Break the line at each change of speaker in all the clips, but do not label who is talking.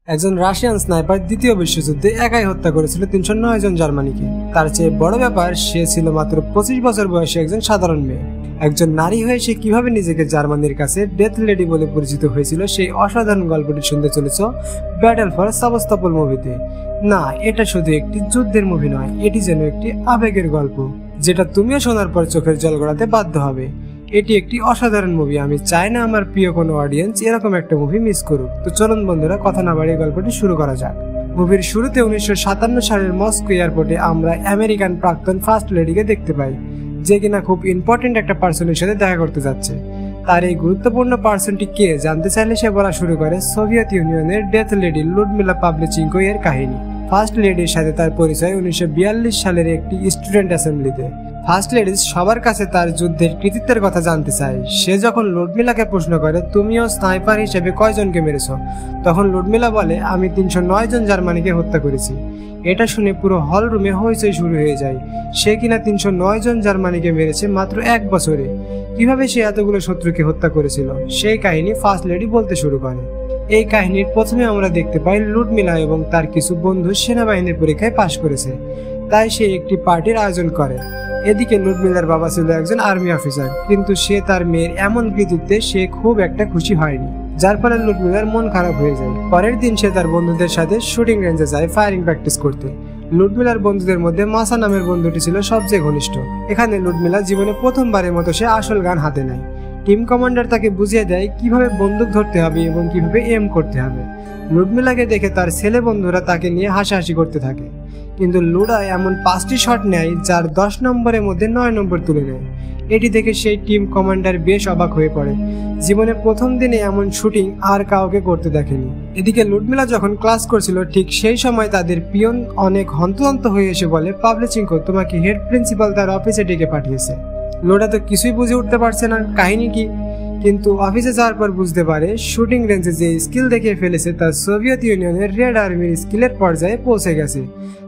একজন Russian sniper দ্বিতীয় বিশ্বযুদ্ধে একাই হত্যা করেছিল ৩০৯ জন জার্মানিকে। তার চেয়ে বড় ব্যাপার, সে ছিল মাত্র ২৫ বছর বয়সী একজন সাধারণ মেয়ে। একজন নারী হয়ে সে কিভাবে নিজেকে জার্মানির কাছে ডেথ লেডি বলে পরিচিত হয়েছিল, সেই অসাধারণ গল্পটি শুনতে চলেছ ব্যাটল ফর সেভাস্তোপল মুভিতে। না, এটা শুধু একটি যুদ্ধের মুভি নয়, এটি যেন একটি আবেগের গল্প, যেটা তুমিও শোনার পর চোখের জল গড়াতে বাধ্য হবে। এটি একটি অসাধারণ মুভি। আমি চাই না আমার প্রিয় কোনো অডিয়েন্স এরকম একটা মুভি মিস করুক। তো চলুন বন্ধুরা, কথা না বাড়িয়ে গল্পটি শুরু করা যাক। মুভির শুরুতে ১৯৫৭ সালের মস্কো এয়ারপোর্টে আমরা আমেরিকান প্রাক্তন ফার্স্ট লেডিকে দেখতে পাই, যে কিনা খুব ইম্পর্টেন্ট একটা পার্সনের সাথে দেখা করতে যাচ্ছে। তার এই গুরুত্বপূর্ণ পার্সনটি কে জানতে চাইলে সে বলা শুরু করে সোভিয়েত ইউনিয়নের ডেথ লেডি লুডমিলা পাভলিচেনকো এর কাহিনী। ফার্স্ট লেডির সাথে তার পরিচয় ১৯৪২ সালের একটি স্টুডেন্ট অ্যাসেম্বলিতে। ফার্স্ট লেডি সবার কাছে তার যুদ্ধের কৃতিত্বের কথা জানতে চায়। সে যখন লুডমিলাকে প্রশ্ন করে, তুমিও স্নাইপার হিসেবে কয়জনকে মেরেছ, তখন লুডমিলা বলে, আমি ৩০৯ জন জার্মানিকে হত্যা করেছি। এটা শুনে পুরো হল রুমে হইচই শুরু হয়ে যায়। সে কিনা ৩০৯ জন জার্মানিকে মেরেছে মাত্র ১ বছরে। কিভাবে সে এতগুলো শত্রুকে হত্যা করেছিল, সেই কাহিনী ফার্স্ট লেডি বলতে শুরু করে। এই কাহিনীর প্রথমে আমরা দেখতে পাই লুডমিলা এবং তার কিছু বন্ধু সেনাবাহিনীর পরীক্ষায় পাশ করেছে, তাই সে একটি পার্টির আয়োজন করে। এদিকে লুডমিলার বাবা ছিল একজন আর্মি অফিসার, কিন্তু সে তার মেয়ের এমন কৃতিত্বে সে খুব একটা খুশি হয়নি, যার ফলে লুডমিলার মন খারাপ হয়ে যায়। পরের দিন সে তার বন্ধুদের সাথে শুটিং রেঞ্জে যায় ফায়ারিং প্র্যাকটিস করতে। লুডমিলার বন্ধুদের মধ্যে মাসা নামের বন্ধুটি ছিল সবচেয়ে ঘনিষ্ঠ। এখানে লুডমিলা জীবনে প্রথমবারের মতো সে আসল গান হাতে নেয়। টিম কমান্ডার তাকে বুঝিয়ে দেয় কিভাবে বন্দুক ধরতে হবে এবং কিভাবে এম করতে হবে। লুডমিলাকে দেখে তার ছেলে বন্ধুরা তাকে নিয়ে হাসাহাসি করতে থাকে, কিন্তু লুডা এমন 5টি শট নেয় যার 10 নম্বরের মধ্যে 9 নম্বর তুলে নেয়। এটি দেখে সেই টিম কমান্ডার বেশ অবাক হয়ে পড়ে। জীবনে প্রথম দিনে এমন শুটিং আর কাউকে করতে দেখেনি। এদিকে লুডমিলা যখন ক্লাস করছিল, ঠিক সেই সময় তাদের পিয়ন অনেক হন্তদন্ত হয়ে এসে বলে, পাভলিচেনকো, তোমাকে হেড প্রিন্সিপাল তার অফিসে ডেকে পাঠিয়েছে। লোডা তো কিছুই বুঝে উঠতে পারছে না কাহিনী কি, কিন্তু অফিসে যাওয়ার পর বুঝতে পারে শুটিং রেঞ্জে যে স্কিল দেখিয়ে ফেলেছে তা সোভিয়েত ইউনিয়নের রেড আর্মির স্কিলের পর্যায়ে পৌঁছে গেছে।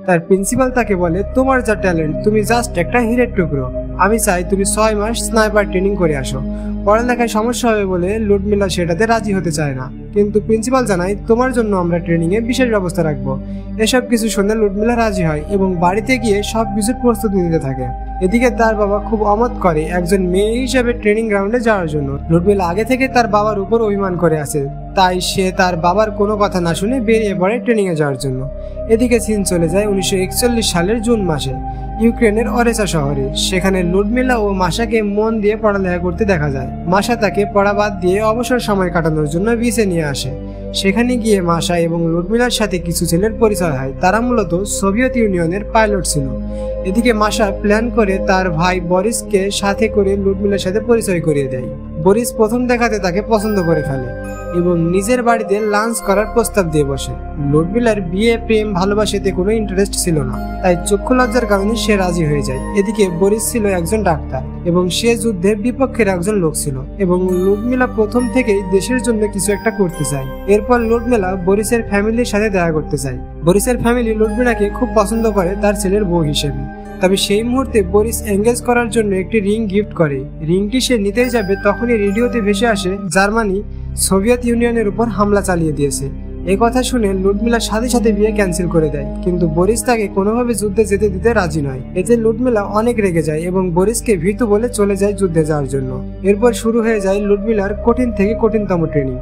তার প্রিন্সিপাল তাকে বলে, তোমার যা ট্যালেন্ট, তুমি জাস্ট একটা হীরের টুকরো। আমি চাই তুমি 6 মাস স্নাইপার ট্রেনিং করে আসো। পড়ালেখায় সমস্যা হবে বলে লুডমিলা সেটাতে রাজি হতে চায় না, কিন্তু প্রিন্সিপাল জানায়, তোমার জন্য আমরা ট্রেনিং এ বিশেষ ব্যবস্থা রাখবো। এসব কিছু শুনে লুডমিলা রাজি হয় এবং বাড়িতে গিয়ে সব কিছুর প্রস্তুতি নিতে থাকে। এদিকে তার বাবা খুব অমত করে একজন মেয়ে হিসেবে ট্রেনিং গ্রাউন্ডে যাওয়ার জন্য। লুডমিলা আগে থেকে তার বাবার উপর অভিমান করে আছে, তাই সে তার বাবার কোনো কথা না শুনে বেরিয়ে পড়ে ট্রেনিং এ যাওয়ার জন্য। এদিকে সিন চলে যায় ১৯৪১ সালের জুন মাসে ইউক্রেনের অরেসা শহরে। সেখানে লুডমিলা ও মাসাকে মন দিয়ে পড়ালেখা করতে দেখা যায়। মাসা তাকে পড়া বাদ দিয়ে অবসর সময় কাটানোর জন্য বিচে নিয়ে আসে। সেখানে গিয়ে মাসা এবং লুডমিলার সাথে কিছু ছেলের পরিচয় হয়, তারা মূলত সোভিয়েত ইউনিয়নের পাইলট ছিল। এদিকে মাসা প্ল্যান করে তার ভাই বরিসকে সাথে করে লুডমিলার সাথে পরিচয় করিয়ে দেয়। বরিস প্রথম দেখাতে তাকে পছন্দ করে ফেলে এবং নিজের বাড়িতে লাঞ্চ করার প্রস্তাব দিয়ে বসে। লুডমিলার বিয়ে, প্রেম, ভালোবাসাতে কোনো ইন্টারেস্ট ছিল না, তাই চক্ষু লজ্জার কারণে সে রাজি হয়ে যায়। এদিকে বরিস ছিল একজন ডাক্তার এবং সে যুদ্ধের বিপক্ষের একজন লোক ছিল এবং লুডমিলা প্রথম থেকেই দেশের জন্য কিছু একটা করতে চায়। এরপর লুডমিলা বরিসের ফ্যামিলির সাথে দেখা করতে চায়। বরিসের ফ্যামিলি লুডমিলাকে খুব পছন্দ করে তার ছেলের বউ হিসেবে। তবে সেই মুহূর্তে বরিস এঙ্গেজ করার জন্য একটি রিং গিফট করে। রিংটি সে নিতেই যাবে, তখনই রেডিওতে ভেসে আসে জার্মানি সোভিয়েত ইউনিয়নের উপর হামলা চালিয়ে দিয়েছে। এই কথা শুনে লুডমিলা সাথে সাথে বিয়ে ক্যান্সেল করে দেয়, কিন্তু বরিস তাকে কোনোভাবে যুদ্ধে যেতে দিতে রাজি নয়। এতে লুডমিলা অনেক রেগে যায় এবং বরিসকে ভীতু বলে চলে যায় যুদ্ধে যাওয়ার জন্য। এরপর শুরু হয়ে যায় লুডমিলার কঠিন থেকে কঠিনতম ট্রেনিং।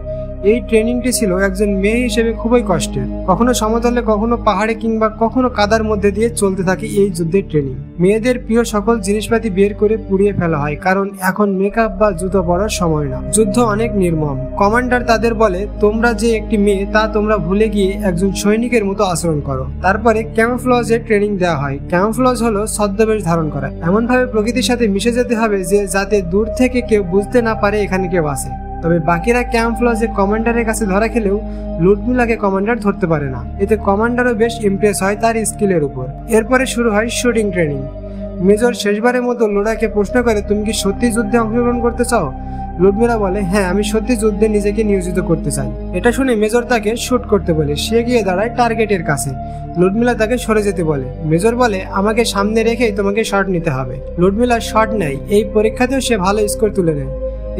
এই ট্রেনিংটি ছিল একজন মেয়ে হিসেবে খুবই কষ্টের। কখনো সমতলে, কখনো পাহাড়ে, কিংবা কখনো কাদার মধ্যে দিয়ে চলতে থাকে এই যুদ্ধের ট্রেনিং। মেয়েদের প্রিয় সকল জিনিসপাতি বের করে পুড়িয়ে ফেলা হয়, কারণ এখন মেকআপ বা জুতো পরার সময় না। যুদ্ধ অনেক নির্মম। কমান্ডার তাদের বলে, তোমরা যে একটি মেয়ে তা তোমরা ভুলে গিয়ে একজন সৈনিকের মতো আচরণ করো। তারপরে ক্যামোফ্লজের ট্রেনিং দেওয়া হয়। ক্যামোফ্লজ হলো ছদ্মবেশ ধারণ করা। এমন ভাবে প্রকৃতির সাথে মিশে যেতে হবে যে যাতে দূর থেকে কেউ বুঝতে না পারে এখানে কেউ আছে। তবে বাকিরা ক্যামোফ্লজে কমান্ডারের কাছে ধরা খেলেও লুডমিলাকে কমান্ডার ধরতে পারে না। এতে কমান্ডারও বেশ ইমপ্রেস হয় তার স্কিলের উপর। এরপরে শুরু হয় শুটিং ট্রেনিং। মেজর শেষবারের মতো লোডাকে প্রশ্ন করে, তুমি কি সত্যি যুদ্ধে অংশগ্রহণ করতে চাও? লুডমিলা বলে, হ্যাঁ, আমি সত্যি যুদ্ধে নিজেকে নিয়োজিত করতে চাই। এটা শুনে মেজর তাকে শুট করতে বলে। সে গিয়ে দাঁড়ায় টার্গেটের কাছে। লুডমিলা তাকে সরে যেতে বলে। মেজর বলে, আমাকে সামনে রেখেই তোমাকে শট নিতে হবে। লুডমিলা শট নেয়। এই পরীক্ষাতেও সে ভালো স্কোর তুলে নেয়।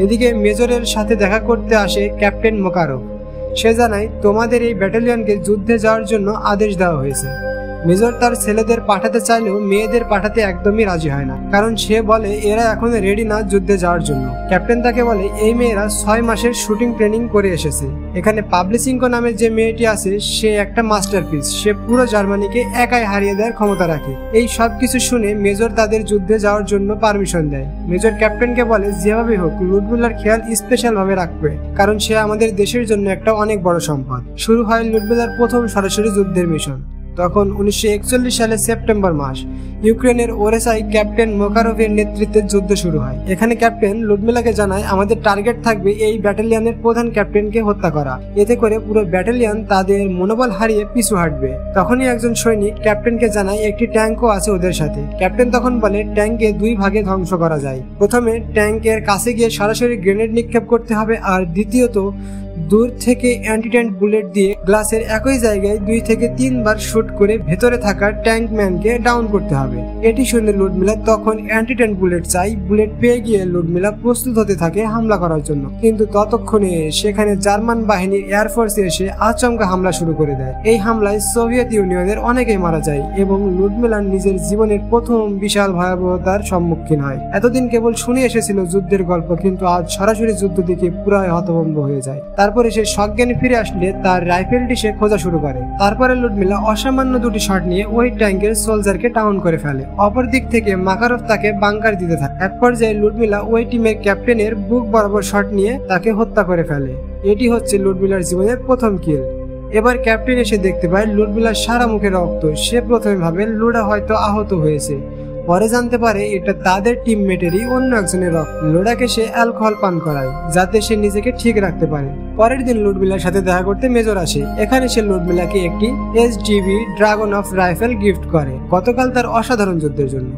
এদিকে মেজরের সাথে দেখা করতে আসে ক্যাপ্টেন মোকারভ। সে জানায় তোমাদের এই ব্যাটালিয়নকে যুদ্ধে যাওয়ার জন্য আদেশ দেওয়া হয়েছে। মেজর তার ছেলেদের পাঠাতে চাইলেও মেয়েদের পাঠাতে একদমই রাজি হয় না, কারণ সে বলে এরা এখন রেডি না যুদ্ধে যাওয়ার জন্য। ক্যাপ্টেন তাকে বলে এই মেয়েরা 6 মাসের শুটিং ট্রেনিং করে এসেছে। এখানে পাবলিসিংকো নামের যে মেয়েটি আছে সে একটা মাস্টারপিস, সে পুরো জার্মানিকে একাই হারিয়ে দেওয়ার ক্ষমতা রাখে। এই সব কিছু শুনে মেজর তাদের যুদ্ধে যাওয়ার জন্য পারমিশন দেয়। মেজর ক্যাপ্টেনকে বলে যেভাবে হোক লুডমিলার খেয়াল স্পেশাল ভাবে রাখবে, কারণ সে আমাদের দেশের জন্য একটা অনেক বড় সম্পদ। শুরু হয় লুডমিলার প্রথম সরাসরি যুদ্ধের মিশন। তখন 1941 সালের সেপ্টেম্বর মাস। ইউক্রেনের ওরেসায় ক্যাপ্টেন মোকারোভের নেতৃত্বে যুদ্ধ শুরু হয়। এখানে ক্যাপ্টেন লুডমিলাকে জানায় আমাদের টার্গেট থাকবে এই ব্যাটালিয়নের প্রধান ক্যাপ্টেনকে হত্যা করা, এতে করে পুরো ব্যাটালিয়ন তাদের মনোবল হারিয়ে পিছু হাঁটবে। তখনই একজন সৈনিক ক্যাপ্টেনকে জানায় একটি ট্যাঙ্কও আছে ওদের সাথে। ক্যাপ্টেন তখন বলে ট্যাঙ্কে 2 ভাগে ধ্বংস করা যায়। প্রথমে ট্যাঙ্কের কাছে গিয়ে সরাসরি গ্রেনেড নিক্ষেপ করতে হবে, আর দ্বিতীয়ত দূর থেকে অ্যান্টি ট্যাঙ্ক বুলেট দিয়ে গ্লাসের একই জায়গায় 2 থেকে 3 বার শুট করে ভেতরে থাকা ট্যাঙ্কম্যানকে ডাউন করতে হবে। এটি শুনে লুডমিলা তখন অ্যান্টি ট্যাঙ্ক বুলেট চাই। বুলেট পেয়ে গিয়ে লুডমিলা প্রস্তুত হতে থাকে হামলা করার জন্য, কিন্তু ততক্ষণে সেখানে জার্মান বাহিনীর এয়ারফোর্স এসে আচমকা হামলা শুরু করে দেয়। এই হামলায় সোভিয়েত ইউনিয়নের অনেকেই মারা যায় এবং লুডমিলা নিজের জীবনের প্রথম বিশাল ভয়াবহতার সম্মুখীন হয়। এতদিন কেবল শুনে এসেছিল যুদ্ধের গল্প, কিন্তু আজ সরাসরি যুদ্ধ দেখে পুরাই হতভম্ব হয়ে যায়। তারপরে সে সজ্ঞানে ফিরে আসলে তার রাইফেলটি সে খোঁজা শুরু করে। তারপরে লুডমিলা অসামান্য 2টি শট নিয়ে ওই ট্যাঙ্কের সোলজারকে ডাউন করে ফেলে। অপর দিক থেকে মাকারভ তাকে বাংকার দিতে থাকে। এক পর্যায়ে লুডমিলা ওই টিমের ক্যাপ্টেনের বুক বরাবর শট নিয়ে তাকে হত্যা করে ফেলে। এটি হচ্ছে লুডমিলার জীবনের প্রথম কিল। এবার ক্যাপ্টেন এসে দেখতে পায় লুডমিলার সারা মুখে রক্ত। সে প্রথমে ভাবে লুডা হয়তো আহত হয়েছে, পরে জানতে পারে এটা তাদের টিমমেটেরই অন্য একজনের রক্ত। লুডাকে সে অ্যালকোহল পান করায় যাতে সে নিজেকে ঠিক রাখতে পারে। পরের দিন লুডমিলার সাথে দেখা করতে মেজর আসে। এখানে সে লুডমিলাকে একটি SDV dragon of rifle gift করে গতকাল তার অসাধারণ যুদ্ধের জন্য।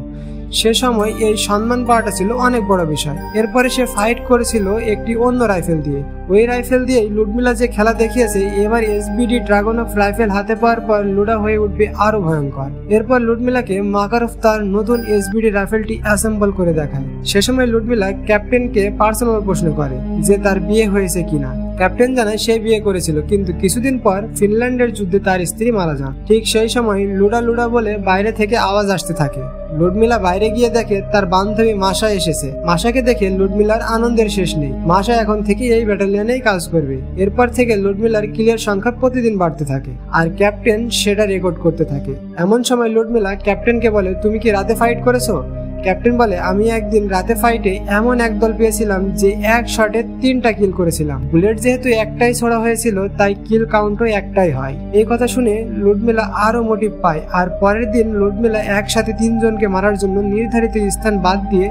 সে সময় এই সম্মান পাওয়াটা ছিল অনেক বড় বিষয়। এরপরে সে ফাইট করেছিল একটি অন্য রাইফেল দিয়ে। ওই রাইফেল দিয়েই লুডমিলা যে খেলা দেখিয়েছে, এবার SBD ড্রাগন অফ রাইফেল হাতে পাওয়ার পর লুডা হয়ে উঠবে আরো ভয়ঙ্কর। এরপর লুডমিলাকে মাকারভ তার নতুন SBD রাইফেলটি অ্যাসেম্বল করে দেখায়। সে সময় লুডমিলা ক্যাপ্টেনকে পার্সোনাল প্রশ্ন করে যে তার বিয়ে হয়েছে কিনা। ক্যাপ্টেন জানায় সে বিয়ে করেছিল, কিন্তু কিছুদিন পর ফিনল্যান্ডের যুদ্ধে তার স্ত্রী মারা যান। ঠিক সেই সময় লুডা লুডা বলে বাইরে থেকে আওয়াজ আসতে থাকে। লুডমিলা বাইরে গিয়ে দেখে তার বান্ধবী মাসা এসেছে। মাসাকে দেখে লুডমিলার আনন্দের শেষ নেই। মাসা এখন থেকে এই ব্যাটালিয়নেই কাজ করবে। এরপর থেকে লুডমিলার কিলের সংখ্যা প্রতিদিন বাড়তে থাকে, আর ক্যাপ্টেন সেটা রেকর্ড করতে থাকে। এমন সময় লুডমিলা ক্যাপ্টেনকে বলে তুমি কি রাতে ফাইট করেছো? ক্যাপ্টেন বলে আমি একদিন রাতে ফাইটে এমন এক দল পেয়েছিলাম যে এক শটে 3টা কিল করেছিলাম। বুলেট যেহেতু একটাই ছোড়া হয়েছিল তাই কিল কাউন্টও একটাই হয়। এই কথা শুনে লুডমিলা আরো মোটিভ পায়, আর পরের দিন লুডমিলা একসাথে 3 জনকে মারার জন্য নির্ধারিত স্থান বাদ দিয়ে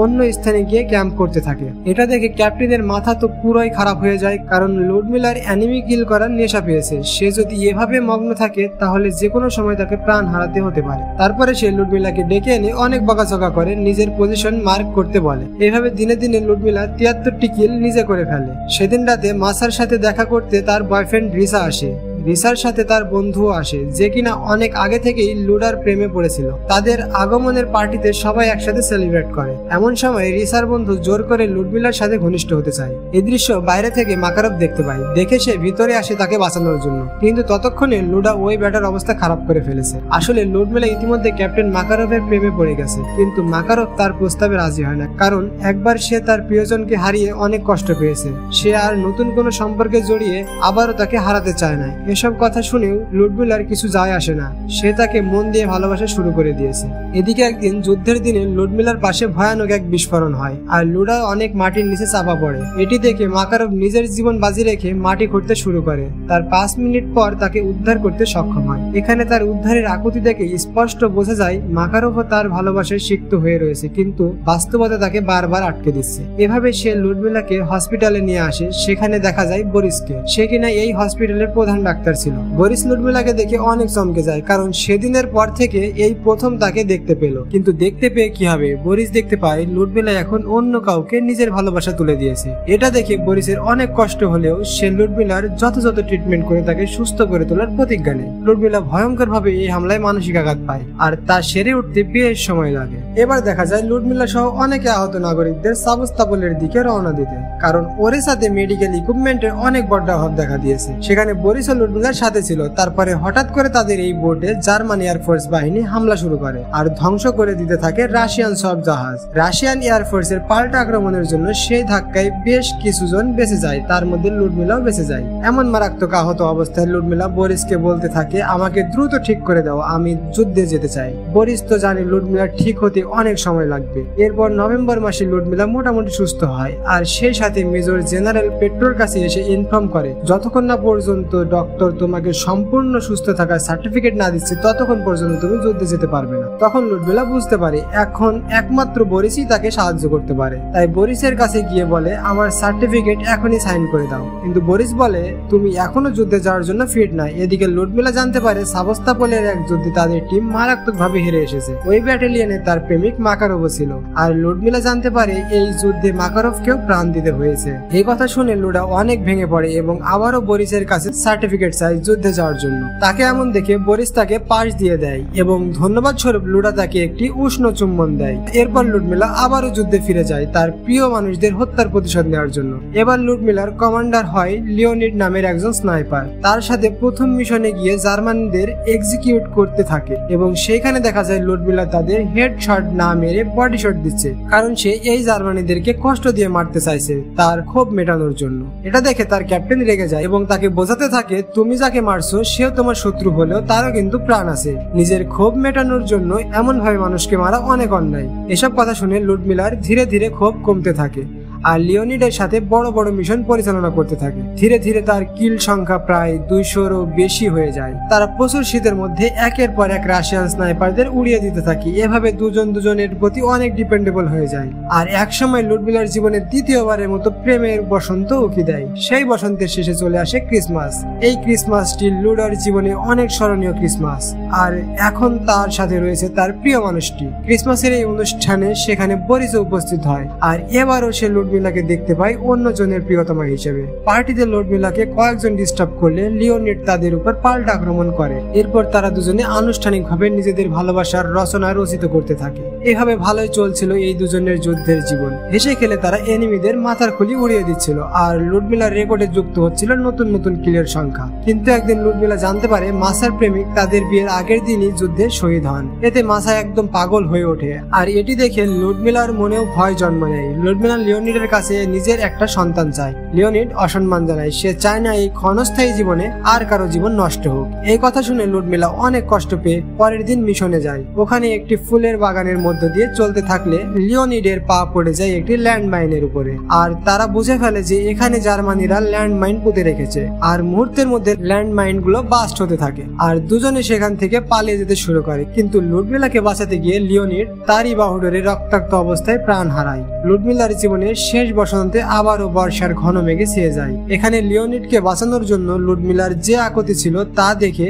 অন্য স্থানে গিয়ে ক্যাম্প করতে থাকে। এটা দেখে ক্যাপ্টেনের মাথা তো পুরোই খারাপ হয়ে যায়, কারণ লুডমিলার এনিমি কিল করার নেশা পেয়েছে। সে যদি এভাবে মগ্ন থাকে তাহলে যে কোনো সময় তাকে প্রাণ হারাতে হতে পারে। তারপরে সে লুডমিলাকে ডেকে এনে অনেক বকাঝকা করে, নিজের পজিশন মার্ক করতে বলে। এভাবে দিনে দিনে লুডমিলা 73টি কিল নিজে করে ফেলে। সেদিন রাতে মাসার সাথে দেখা করতে তার বয়ফ্রেন্ড রিসা আসে। রিসার সাথে তার বন্ধুও আসে, যে কিনা অনেক আগে থেকেই লুডার প্রেমে পড়েছিল। তাদের আগমনের পার্টিতে সবাই একসাথে সেলিব্রেট করে। এমন সময় রিসার বন্ধু জোর করে লুডমিলার সাথে ঘনিষ্ঠ হতে চায়। এই দৃশ্য বাইরে থেকে মাকারভ দেখতে পায়। দেখে সে ভিতরে আসে তাকে বাঁচানোর জন্য, কিন্তু ততক্ষণে লুডা ওই ব্যাটার অবস্থা খারাপ করে ফেলেছে। আসলে লুডমিলা ইতিমধ্যে ক্যাপ্টেন মাকারভের প্রেমে পড়ে গেছে, কিন্তু মাকারভ তার প্রস্তাবে রাজি হয় না, কারণ একবার সে তার প্রিয়জনকে হারিয়ে অনেক কষ্ট পেয়েছে। সে আর নতুন কোনো সম্পর্কে জড়িয়ে আবারও তাকে হারাতে চায় না। এসব কথা শুনেও লুডমিলার কিছু যায় আসে না। সে তাকে মন দিয়ে ভালোবাসা শুরু করে দিয়েছে। এদিকে একদিন যুদ্ধের দিনে লুডমিলার পাশে ভয়ানক এক বিস্ফোরণ হয়, আর লুডা অনেক মাটির নিচে চাপা পড়ে। এটি দেখে মাকারভ নিজের জীবন বাজি রেখে মাটি খুঁড়তে শুরু করে। তার 5 মিনিট পর তাকে উদ্ধার করতে সক্ষম হয়। এখানে তার উদ্ধারের আকুতি দেখে স্পষ্ট বোঝা যায় মাকারভ তার ভালোবাসায় সিক্ত হয়ে রয়েছে, কিন্তু বাস্তবতা তাকে বারবার আটকে দিচ্ছে। এভাবে সে লুডমিলাকে হসপিটালে নিয়ে আসে। সেখানে দেখা যায় বরিসকে। সে কিনা এই হসপিটালের প্রধান ডাক্তার। ডাক্তার ছিল। বরিস লুডমিলাকে দেখে অনেক চমকে যায়, কারণ সেদিনের পর থেকে এই প্রথম তাকে দেখতে পেল। কিন্তু দেখতে পেয়ে কি হবে, বরিস দেখতে পায় লুডমিলা এখন অন্য কাউকে নিজের ভালোবাসা তুলে দিয়েছে। এটা দেখে বরিসের অনেক কষ্ট হলেও সে লুডমিলার যথাযথ ট্রিটমেন্ট করে তাকে সুস্থ করে তোলার প্রতিজ্ঞা নেয়। লুডমিলা ভয়ঙ্কর ভাবে এই হামলায় মানসিক আঘাত পায়, আর তা সেরে উঠতে বেশ সময় লাগে। এবার দেখা যায় লুডমিলা সহ অনেকে আহত নাগরিকদের সাবস্তাপলের দিকে রওনা দিতে, কারণ ওর সাথে মেডিকেল ইকুইপমেন্টের অনেক বড় অভাব দেখা দিয়েছে। সেখানে বরিস ও লুডমিলার সাথে ছিল। তারপরে হঠাৎ করে তাদের এই বোটে জার্মান এয়ারফোর্স বাহিনী হামলা শুরু করে আর ধ্বংস করে দিতে থাকে রাশিয়ান সব জাহাজ। রাশিয়ান এয়ারফোর্সের পাল্টা আক্রমণের জন্য সেই ধাক্কায় বেশ কিছুজন বেঁচে যায়, তার মধ্যে লুডমিলাও বেঁচে যায়। এমন মারাত্মক আহত অবস্থায় লুডমিলা বরিসকে বলতে থাকে, আমাকে দ্রুত ঠিক করে দাও, আমি যুদ্ধে যেতে চাই। বরিস তো জানে লুডমিলা ঠিক হতে অনেক সময় লাগবে। এরপর নভেম্বর মাসে লুডমিলা মোটামুটি সুস্থ হয়, আর সেই সাথে মেজর জেনারেল পেট্রোর কাছে এসে ইনফর্ম করে, যতক্ষণ না পর্যন্ত ডক্টর তোমাকে সম্পূর্ণ সুস্থ থাকার সার্টিফিকেট না দিচ্ছে ততক্ষণ পর্যন্ত তুমি যুদ্ধে যেতে পারবে না। তখন লুডমিলা বুঝতে পারে এখন একমাত্র বরিসই তাকে সাহায্য করতে পারে। তাই বরিসের কাছে গিয়ে বলে, আমার সার্টিফিকেট এখনই সাইন করে দাও। কিন্তু বরিস বলে, তুমি এখনো যুদ্ধে যাওয়ার জন্য ফিট না। এদিকে লুডমিলা জানতে পারে সাবস্তাপলের এক যুদ্ধে তাদের টিম মারাত্মক ভাবে হেরে এসেছে। ওই ব্যাটালিয়নে তার প্রেমিক মাকারোভ ছিল, আর লুডমিলা জানতে পারে এই যুদ্ধে মাকারোভকেও প্রাণ দিতে হয়েছে। এই কথা শুনে লুডা অনেক ভেঙে পড়ে এবং আবারও বরিসের কাছে সার্টিফিকেট চাই যুদ্ধে যাওয়ার জন্য। তাকে এমন দেখে বরিস তাকে পাশ দিয়ে দেয় এবং ধন্যবাদ স্বরূপ লুডা তাকে একটি উষ্ণ চুম্বন দেয়। এরপর লুডমিলা আবারও যুদ্ধে ফিরে যায় তার প্রিয় মানুষদের হত্যার প্রতিশোধ নেওয়ার জন্য। এবার লুডমিলার কমান্ডার হয় লিওনিড নামের একজন স্নাইপার। তার সাথে প্রথম মিশনে গিয়ে জার্মানদের এক্সিকিউট করতে থাকে এবং সেখানে দেখা যায় লুডমিলা তাদের হেডশট না মেরে বডি শট দিচ্ছে, কারণ সে এই জার্মানিদেরকে কষ্ট দিয়ে মারতে চাইছে তার ক্ষোভ মেটানোর জন্য। এটা দেখে তার ক্যাপ্টেন রেগে যায় এবং তাকে বোঝাতে থাকে, তুমি যাকে মারছো সেও তোমার শত্রু হলেও তারও কিন্তু প্রাণ আছে। নিজের ক্ষোভ মেটানোর জন্য এমন ভাবে মানুষকে মারা অনেক অন্যায়। এসব কথা শুনে লুডমিলার ধীরে ধীরে ক্ষোভ কমতে থাকে আর লিওনিডের সাথে বড় বড় মিশন পরিচালনা করতে থাকে। ধীরে ধীরে তার কিল সংখ্যা প্রায় 200-রও বেশি হয়ে যায়। তারা প্রচুর শীতের মধ্যে একের পর এক রাশিয়ান স্নাইপারদের উড়িয়ে দিতে থাকে। এভাবে দুজনের প্রতি অনেক ডিপেন্ডেবল হয়ে যায়। আর একসময় লুডমিলার জীবনে দ্বিতীয়বারের মতো প্রেমের বসন্ত উকি দেয়। সেই বসন্তের শেষে চলে আসে ক্রিসমাস। এই ক্রিসমাসটি লুডার জীবনে অনেক স্মরণীয় ক্রিসমাস, আর এখন তার সাথে রয়েছে তার প্রিয় মানুষটি। ক্রিসমাসের এই অনুষ্ঠানে সেখানে বরিস উপস্থিত হয়, আর এবারও সে লুডমিলাকে দেখতে পায় অন্যজনের প্রিয়তমা হিসেবে। পার্টিতে লুডমিলাকে কয়েকজন ডিস্টার্ব করলে লিওনিড তাদের উপর পাল্টা আক্রমণ করে। এরপর তারা দুজনে আনুষ্ঠানিকভাবে নিজেদের ভালোবাসার রচনা রচিত করতে থাকে। এভাবে ভালোই চলছিল এই দুজনের যুদ্ধের জীবন। হেসে খেলে তারা এনিমিদের মাথার খুলি উড়িয়ে দিচ্ছিল, আর লুডমিলার রেকর্ডে যুক্ত হচ্ছিল নতুন নতুন কিলের সংখ্যা। কিন্তু একদিন লুডমিলা জানতে পারে মাসার প্রেমিক তাদের বিয়ের আগের দিনই যুদ্ধে শহীদ হন। এতে মাসা একদম পাগল হয়ে ওঠে, আর এটি দেখে লুডমিলার মনেও ভয় জন্ম নেয়। লুডমিলা লিওনিডের কাছে নিজের একটা সন্তান চায়। লিওনিড অসম্মান জানায়, সে চায় না এই ক্ষণস্থায়ী জীবনে আর কারো জীবন নষ্ট হোক। এই কথা শুনে লুডমিলা অনেক কষ্ট পেয়ে পরের দিন মিশনে যায়। ওখানে একটি ফুলের বাগানের মধ্য দিয়ে চলতে থাকলে লিওনিডের পা পড়ে যায় একটি ল্যান্ডমাইনের উপরে, আর তারা বুঝে ফেলে যে এখানে জার্মানিরা ল্যান্ডমাইন পুঁতে রেখেছে। আর মুহূর্তের মধ্যে ল্যান্ডমাইন গুলো বাস্ট হতে থাকে, আর দুজনে সেখান থেকে পালিয়ে যেতে শুরু করে। কিন্তু লুডমিলাকে বাঁচাতে গিয়ে লিওনিড তারই বাহুডোরে রক্তাক্ত অবস্থায় প্রাণ হারায়। লুডমিলার জীবনের শেষ বসন্তে আবারও বর্ষার ঘন মেঘে ছেয়ে যায়। এখানে লিওনিডকে বাঁচানোর জন্য লুডমিলার যে আকুতি ছিল তা দেখে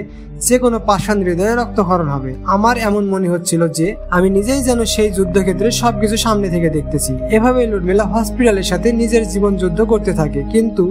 যে কোনো পাষাণ হৃদয়ে রক্তক্ষরণ হবে। আমার এমন মনে হচ্ছিল যে আমি নিজেই যেন সেই যুদ্ধক্ষেত্রে সবকিছু সামনে থেকে দেখতেছি। এভাবে লুডমিলা হসপিটালের সাথে নিজের জীবন যুদ্ধ করতে থাকে। কিন্তু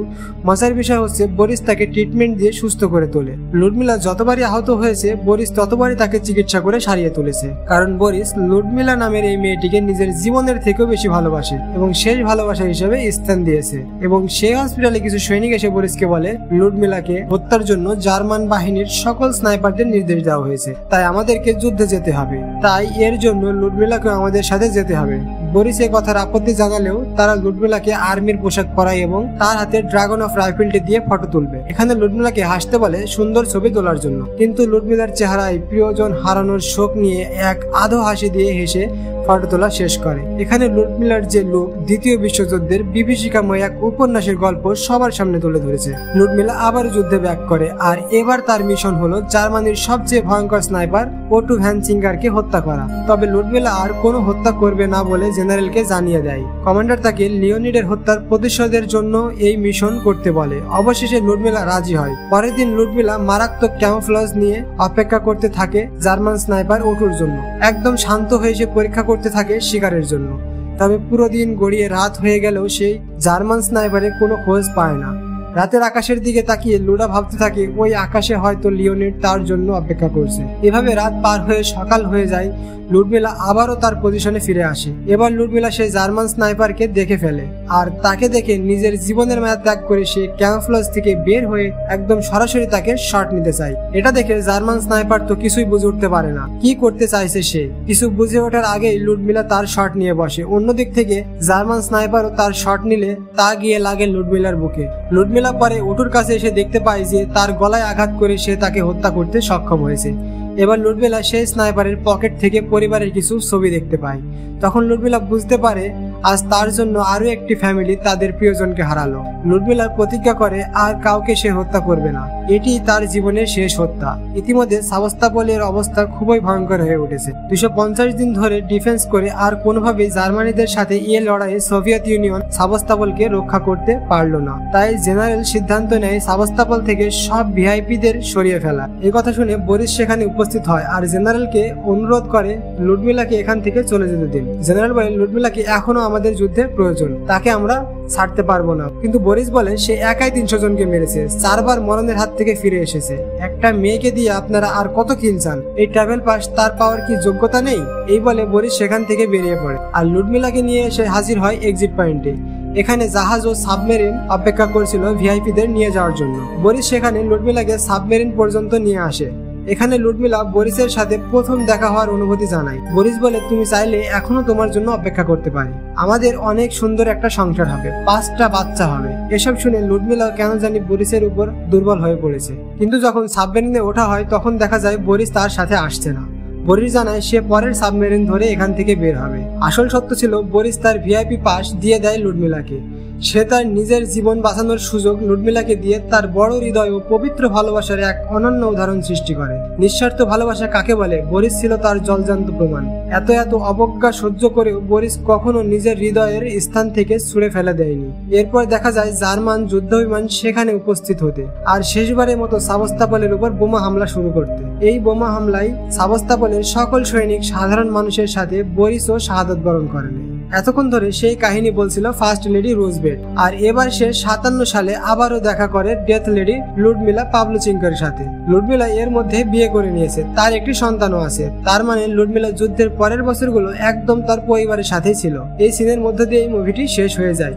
মজার বিষয় হচ্ছে বরিস তাকে ট্রিটমেন্ট দিয়ে সুস্থ করে তোলে। লুডমিলা যতবারই আহত হয়েছে বরিস ততবারই তাকে চিকিৎসা করে সারিয়ে তুলেছে, কারণ বরিস লুডমিলা নামের এই মেয়েটিকে নিজের জীবনের থেকেও বেশি ভালোবাসে এবং শেষ ভালোবাসা হিসেবে স্থান দিয়েছে। এবং সেই হসপিটালে কিছু সৈনিক এসে বরিসকে বলে, লুডমিলাকে হত্যার জন্য জার্মান বাহিনীর সকল স্নাইপারদের নির্দেশ দেওয়া হয়েছে, তাই আমাদেরকে যুদ্ধে যেতে হবে। তাই এর জন্য লুডমিলাকে আমাদের সাথে যেতে হবে। বরিস এ কথার আপত্তি জানালেও তারা লুডমিলাকে আর্মির পোশাক পরায় এবং তার হাতে ড্রাগন অফ রাইফেলটি দিয়ে ফটো তুলবে। এখানে লুডমিলাকে হাসতে বলে সুন্দর ছবি তোলার জন্য, কিন্তু লুডমিলার চেহারায় প্রিয়জন হারানোর শোক নিয়ে এক আধো হাসি দিয়ে হেসে ফটো তোলা শেষ করে। এখানে লুডমিলার যে লুক দ্বিতীয় বিশ্বযুদ্ধের বিভীষিকাময় এক উপন্যাসের গল্প সবার সামনে তুলে ধরেছে। লুডমিলা আবার যুদ্ধে ব্যাক করে, আর এবার তার মিশন হলো জার্মানির সবচেয়ে ভয়ঙ্কর স্নাইপার ওটু ভ্যান সিঙ্গারকে হত্যা করা। তবে লুডমিলা আর কোনো হত্যা করবে না বলে জেনারেলকে জানিয়ে দেয়। কমান্ডার তাকে লিওনিডের হত্যার প্রতিশোধের জন্য এই মিশন করতে বলে। অবশেষে লুডমিলা রাজি হয়। পরের দিন লুডমিলা মারাত্মক ক্যামোফ্লেজ নিয়ে অপেক্ষা করতে থাকে জার্মান স্নাইপার ওটুর জন্য। একদম শান্ত হয়ে সে পরীক্ষা করতে থাকে শিকারের জন্য। তবে পুরো দিন গড়িয়ে রাত হয়ে গেলেও সেই জার্মান স্নাইপারের কোনো খোঁজ পায় না। রাতের আকাশের দিকে তাকিয়ে লুডা ভাবতে থাকে ওই আকাশে হয়তো লিওনিড তার জন্য অপেক্ষা করছে। এভাবে রাত পার হয়ে সকাল হয়ে যায়। লুডমিলা আবারও তার পজিশনে ফিরে আসে। এবার লুডমিলা সেই জার্মান স্নাইপারকে দেখে ফেলে আর তাকে দেখে নিজের জীবনের মায়া ত্যাগ করে সে ক্যামোফ্লেজ থেকে বের হয়ে একদম সরাসরি তাকে শট নিতে চায়। এটা দেখে জার্মান স্নাইপার তো কিছুই বুঝে উঠতে পারে না কি করতে চাইছে সে। কিছু বুঝে ওঠার আগেই লুডমিলা তার শট নিয়ে বসে। অন্যদিক থেকে জার্মান স্নাইপারও তার শট নিলে তা গিয়ে লাগে লুডমিলার বুকে। লুডমিলা পরে ওটুর কাছে এসে দেখতে পায় যে তার গলায় আঘাত করে সে তাকে হত্যা করতে সক্ষম হয়েছে। এবার লুডমিলা সেই স্নাইপারের পকেট থেকে পরিবারের কিছু ছবি দেখতে পায়। তখন লুডমিলা বুঝতে পারে আজ তার জন্য আরো একটি ফ্যামিলি তাদের প্রিয়জনকে হারালো। লুডমিলা প্রতিজ্ঞা করে আর কাউকে সে হত্যা করবে না। এটি তার জীবনের শেষ হত্যা। ইতিমধ্যে সেভাস্তোপোলের অবস্থা খুবই ভয়ঙ্কর হয়ে উঠেছে। 250 দিন ধরে ডিফেন্স করে আর কোনোভাবেই জার্মানিদের সাথে এই লড়াইয়ে সোভিয়েত ইউনিয়ন সেভাস্তোপোলকে রক্ষা করতে পারল না। তাই জেনারেল সিদ্ধান্ত নেয় সেভাস্তোপোল থেকে সব ভিআইপিদের সরিয়ে ফেলা। এই কথা শুনে বরিস সেখানে উপস্থিত হয় আর জেনারেলকে অনুরোধ করে লুডমিলাকে এখান থেকে চলে যেতে দিন। জেনারেল বলে লুডমিলাকে এখনো আমাদের যুদ্ধের প্রয়োজন, তাকে আমরা ছাড়তে পারবো না। কিন্তু বরিস বলে সে একাই 300 জনকে মেরেছে, 4 বার মরণের হাত থেকে ফিরে এসেছে। একটা মেয়েকে দিয়ে আপনারা আর কত কিল চান? এই ট্রাভেল পাস তার পাওয়ার কি যোগ্যতা নেই? এই বলে বরিস সেখান থেকে বেরিয়ে পড়ে আর লুডমিলাকে নিয়ে এসে হাজির হয় এক্সিট পয়েন্টে। এখানে জাহাজ ও সাবমেরিন অপেক্ষা করছিল ভিআইপিদের নিয়ে যাওয়ার জন্য। বরিস সেখানে লুডমিলাকে সাবমেরিন পর্যন্ত নিয়ে আসে। এখানে লুডমিলা বরিসের সাথে প্রথম দেখা হওয়ার অনুভূতি জানায়। বরিস বলে তুমি চাইলে এখনো তোমার জন্য অপেক্ষা করতে পারি। আমাদের অনেক সুন্দর একটা সংসার হবে, 5টা বাচ্চা হবে। এসব শুনে লুডমিলা কেন জানি বরিসের উপর দুর্বল হয়ে পড়েছে। কিন্তু যখন সাবমেরিনে ওঠা হয় তখন দেখা যায় বরিস তার সাথে আসছে না। বরিস জানায় সে পরের সাবমেরিন ধরে এখান থেকে বের হবে। আসল সত্য ছিল বরিস তার ভিআইপি পাস দিয়ে দেয় লুডমিলাকে। সে তার নিজের জীবন বাঁচানোর সুযোগ লুডমিলাকে দিয়ে তার বড় হৃদয় ও পবিত্র ভালোবাসার এক অনন্য উদাহরণ সৃষ্টি করে। নিঃস্বার্থ ভালোবাসা কাকে বলে বরিস ছিল তার জলজান্ত প্রমাণ। এত অবজ্ঞা সহ্য করেও বরিস কখনো নিজের হৃদয়ের স্থান থেকে ছুঁড়ে ফেলে দেয়নি। এরপর দেখা যায় জার্মান যুদ্ধ বিমান সেখানে উপস্থিত হতে আর শেষবারের মতো সেভাস্তোপোলের উপর বোমা হামলা শুরু করতে। এই বোমা হামলায় সেভাস্তোপোলের সকল সৈনিক সাধারণ মানুষের সাথে বরিসও শাহাদত বরণ করেন। এতক্ষণ ধরে সেই কাহিনী বলছিল ফার্স্ট লেডি রোজবেট, আর এবার সে 57 সালে আবারও দেখা করে ডেথ লেডি লুডমিলা পাভলোচিঙ্কোর সাথে। লুডমিলা এর মধ্যে বিয়ে করে নিয়েছে, তার একটি সন্তানও আছে। তার মানে লুডমিলা যুদ্ধের পরের বছরগুলো একদম তার পরিবারের সাথেই ছিল। এই সিনের মধ্য দিয়ে এই মুভিটি শেষ হয়ে যায়।